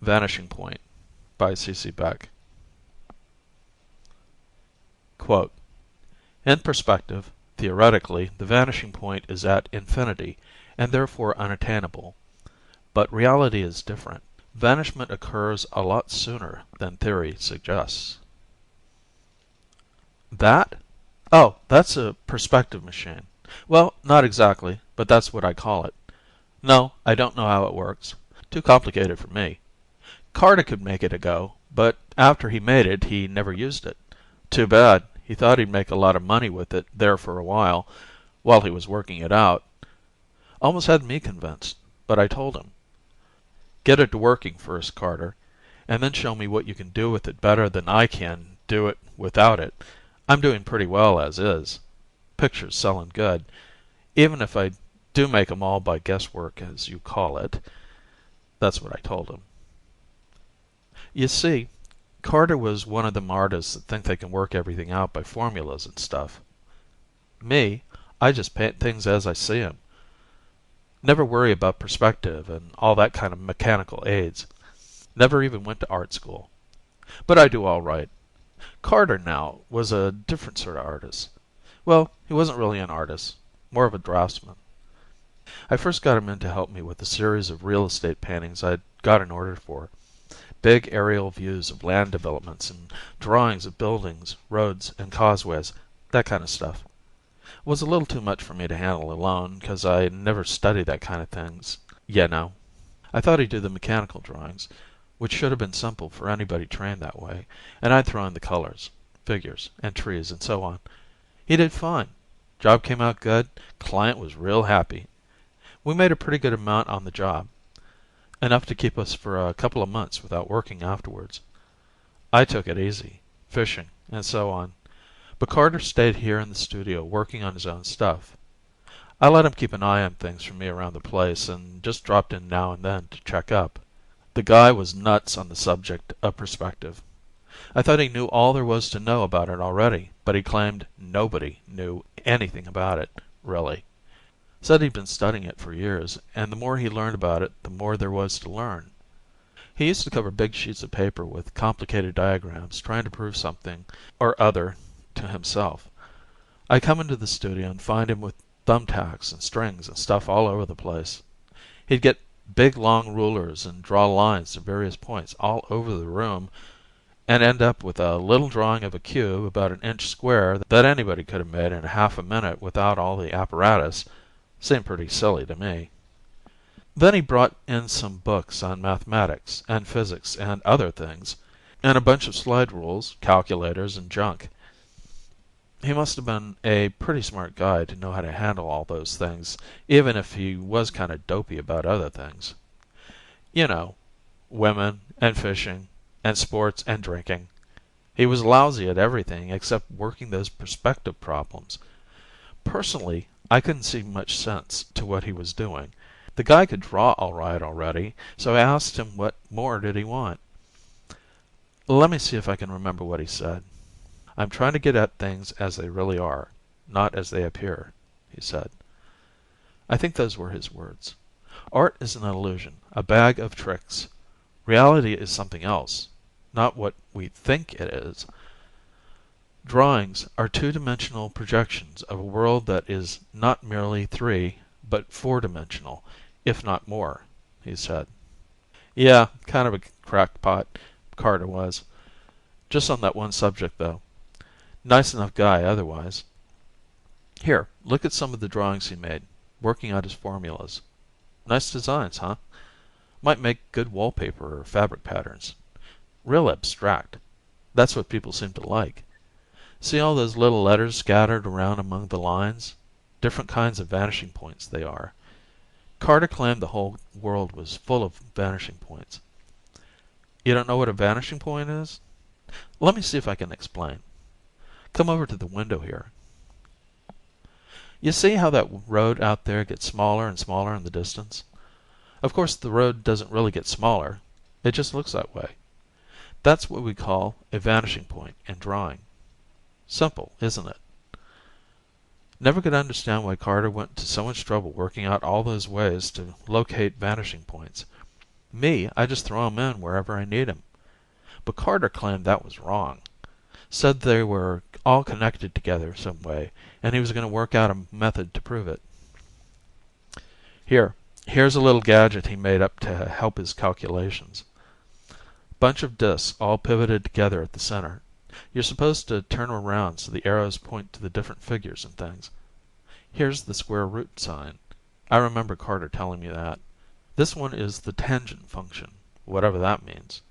Vanishing Point by C. Beck. Quote, in perspective, theoretically, the vanishing point is at infinity and therefore unattainable. But reality is different. Vanishment occurs a lot sooner than theory suggests. That? Oh, that's a perspective machine. Well, not exactly, but that's what I call it. No, I don't know how it works. Too complicated for me. Carter could make it a go, but after he made it, he never used it. Too bad. He thought he'd make a lot of money with it there for a while he was working it out. Almost had me convinced, but I told him, get it to working first, Carter, and then show me what you can do with it better than I can do it without it. I'm doing pretty well as is. Pictures selling good, even if I do make 'em all by guesswork, as you call it. That's what I told him. You see, Carter was one of them artists that think they can work everything out by formulas and stuff. Me, I just paint things as I see 'em. Never worry about perspective and all that kind of mechanical aids. Never even went to art school. But I do all right. Carter, now, was a different sort of artist. Well, he wasn't really an artist, more of a draftsman. I first got him in to help me with a series of real estate paintings I'd got an order for. Big aerial views of land developments and drawings of buildings, roads, and causeways, that kind of stuff. It was a little too much for me to handle alone, 'cause I never studied that kind of things, you know. I thought he'd do the mechanical drawings, which should have been simple for anybody trained that way, and I'd throw in the colors, figures, and trees, and so on. He did fine. Job came out good. Client was real happy. We made a pretty good amount on the job. Enough to keep us for a couple of months without working afterwards. I took it easy, fishing, and so on. But Carter stayed here in the studio working on his own stuff. I let him keep an eye on things for me around the place and just dropped in now and then to check up. The guy was nuts on the subject of perspective. I thought he knew all there was to know about it already, but he claimed nobody knew anything about it, really. Said he'd been studying it for years, and the more he learned about it, the more there was to learn. He used to cover big sheets of paper with complicated diagrams trying to prove something or other to himself. I come into the studio and find him with thumbtacks and strings and stuff all over the place. He'd get big long rulers and draw lines to various points all over the room and end up with a little drawing of a cube about an inch square that anybody could have made in half a minute without all the apparatus. Seemed pretty silly to me. Then he brought in some books on mathematics and physics and other things, and a bunch of slide rules, calculators, and junk. He must have been a pretty smart guy to know how to handle all those things, even if he was kind of dopey about other things. You know, women and fishing and sports and drinking. He was lousy at everything except working those perspective problems. Personally, I couldn't see much sense to what he was doing. The guy could draw all right already, so I asked him what more did he want. Let me see if I can remember what he said. I'm trying to get at things as they really are, not as they appear, he said. I think those were his words. Art is an illusion, a bag of tricks. Reality is something else, not what we think it is. Drawings are two-dimensional projections of a world that is not merely three, but four-dimensional, if not more, he said. Yeah, kind of a crackpot, Carter was. Just on that one subject, though. Nice enough guy otherwise. Here, look at some of the drawings he made, working out his formulas. Nice designs, huh? Might make good wallpaper or fabric patterns. Real abstract. That's what people seem to like. See all those little letters scattered around among the lines? Different kinds of vanishing points they are. Carter claimed the whole world was full of vanishing points. You don't know what a vanishing point is? Let me see if I can explain. Come over to the window here. You see how that road out there gets smaller and smaller in the distance? Of course, the road doesn't really get smaller. It just looks that way. That's what we call a vanishing point in drawing. Simple, isn't it? Never could understand why Carter went to so much trouble working out all those ways to locate vanishing points. Me, I just throw 'em in wherever I need 'em. But Carter claimed that was wrong. Said they were all connected together some way, and he was going to work out a method to prove it. Here's a little gadget he made up to help his calculations. Bunch of discs all pivoted together at the center. You're supposed to turn around so the arrows point to the different figures and things. Here's the square root sign. I remember Carter telling me that. This one is the tangent function, whatever that means.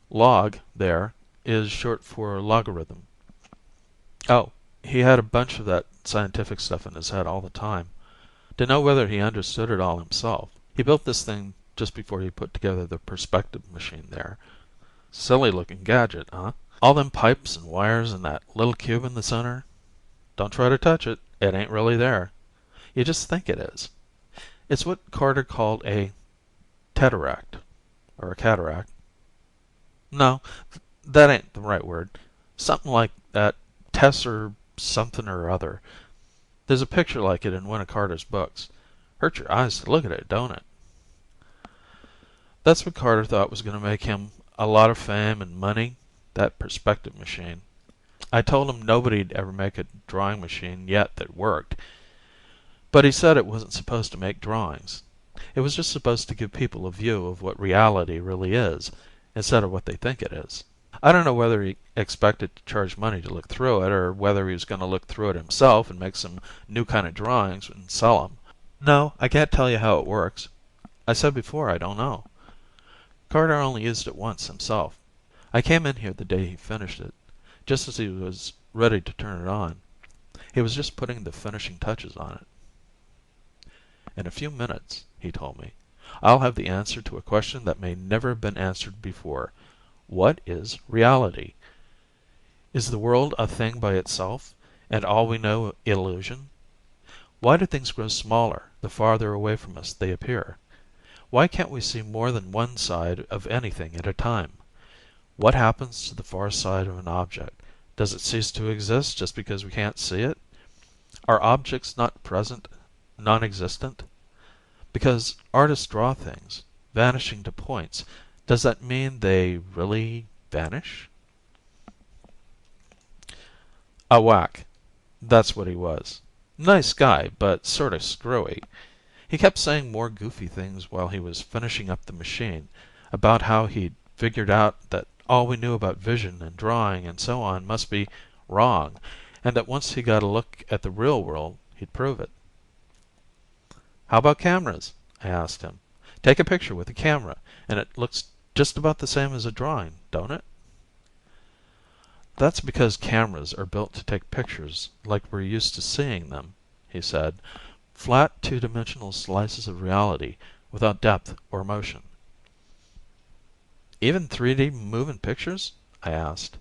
Log, there, is short for logarithm. Oh, he had a bunch of that scientific stuff in his head all the time. To know whether he understood it all himself. He built this thing just before he put together the perspective machine there. Silly looking gadget, huh? All them pipes and wires and that little cube in the center. Don't try to touch it. It ain't really there. You just think it is. It's what Carter called a teteract. Or a cataract. No, that ain't the right word. Something like that. Tesser something or other. There's a picture like it in one of Carter's books. Hurt your eyes to look at it, don't it? That's what Carter thought was going to make him a lot of fame and money, that perspective machine. I told him nobody'd ever make a drawing machine yet that worked, but he said it wasn't supposed to make drawings. It was just supposed to give people a view of what reality really is, instead of what they think it is. I don't know whether he expected to charge money to look through it, or whether he was going to look through it himself and make some new kind of drawings and sell them. No, I can't tell you how it works. I said before I don't know. Carter only used it once himself. I came in here the day he finished it, just as he was ready to turn it on. He was just putting the finishing touches on it. In a few minutes, he told me, I'll have the answer to a question that may never have been answered before. What is reality? Is the world a thing by itself, and all we know illusion? Why do things grow smaller the farther away from us they appear? Why can't we see more than one side of anything at a time? What happens to the far side of an object? Does it cease to exist just because we can't see it? Are objects not present, non-existent? Because artists draw things, vanishing to points, does that mean they really vanish? A whack. That's what he was. Nice guy, but sort of screwy. He kept saying more goofy things while he was finishing up the machine, about how he'd figured out that all we knew about vision and drawing and so on must be wrong, and that once he got a look at the real world, he'd prove it. How about cameras? I asked him. Take a picture with a camera, and it looks just about the same as a drawing, don't it? That's because cameras are built to take pictures like we're used to seeing them, he said. Flat, two-dimensional slices of reality without depth or motion. Even 3D moving pictures? I asked.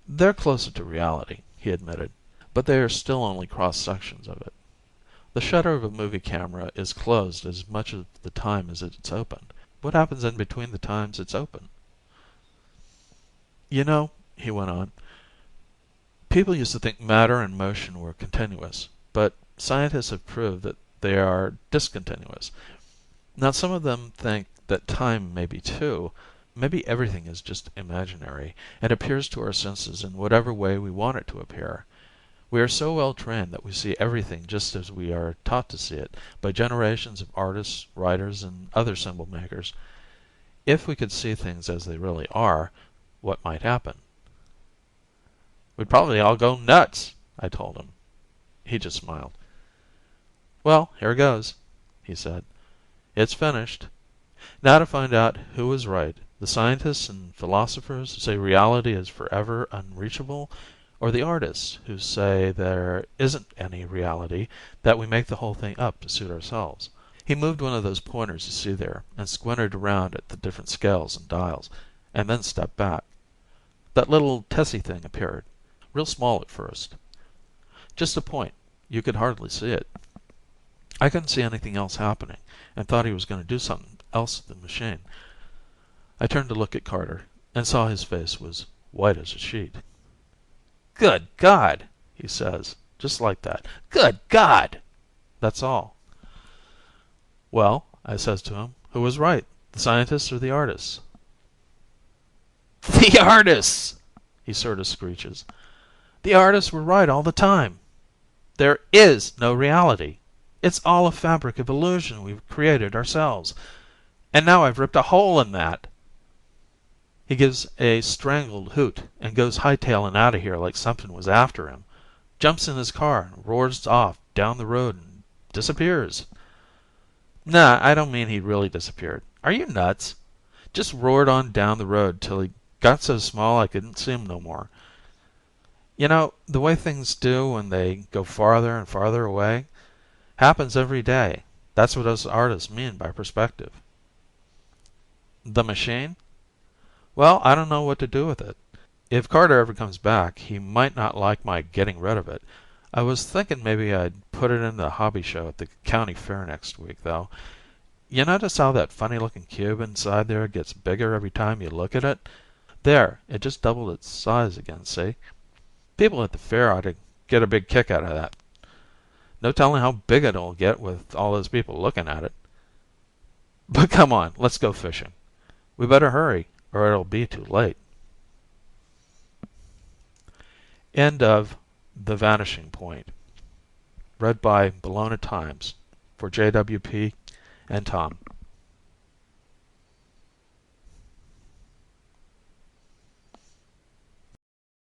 They're closer to reality, he admitted, but they are still only cross-sections of it. The shutter of a movie camera is closed as much of the time as it's open. What happens in between the times it's open? You know, he went on, people used to think matter and motion were continuous, but scientists have proved that they are discontinuous. Now some of them think that time may be too. Maybe everything is just imaginary, and appears to our senses in whatever way we want it to appear. We are so well trained that we see everything just as we are taught to see it by generations of artists, writers, and other symbol makers. If we could see things as they really are, what might happen? We'd probably all go nuts, I told him. He just smiled. Well, here goes, he said. It's finished. Now to find out who was right, the scientists and philosophers who say reality is forever unreachable, or the artists who say there isn't any reality, that we make the whole thing up to suit ourselves. He moved one of those pointers you see there and squinted around at the different scales and dials, and then stepped back. That little tessy thing appeared, real small at first. Just a point, you could hardly see it. I couldn't see anything else happening, and thought he was going to do something else with the machine. I turned to look at Carter, and saw his face was white as a sheet. Good God, he says, just like that. Good God! That's all. Well, I says to him, Who was right, the scientists or the artists? The artists! He sort of screeches. The artists were right all the time. There is no reality. It's all a fabric of illusion we've created ourselves. And now I've ripped a hole in that. He gives a strangled hoot and goes hightailing out of here like something was after him. Jumps in his car and roars off down the road and disappears. Nah, I don't mean he really disappeared. Are you nuts? Just roared on down the road till he got so small I couldn't see him no more. You know, the way things do when they go farther and farther away happens every day. That's what us artists mean by perspective. The machine? Well, I don't know what to do with it. If Carter ever comes back, he might not like my getting rid of it. I was thinking maybe I'd put it in the hobby show at the county fair next week, though. You notice how that funny looking cube inside there gets bigger every time you look at it? There, it just doubled its size again, see? People at the fair ought to get a big kick out of that. No telling how big it'll get with all those people looking at it. But come on, let's go fishing. We better hurry, or it'll be too late. End of The Vanishing Point. Read by Bologna Times for JWP and Tom.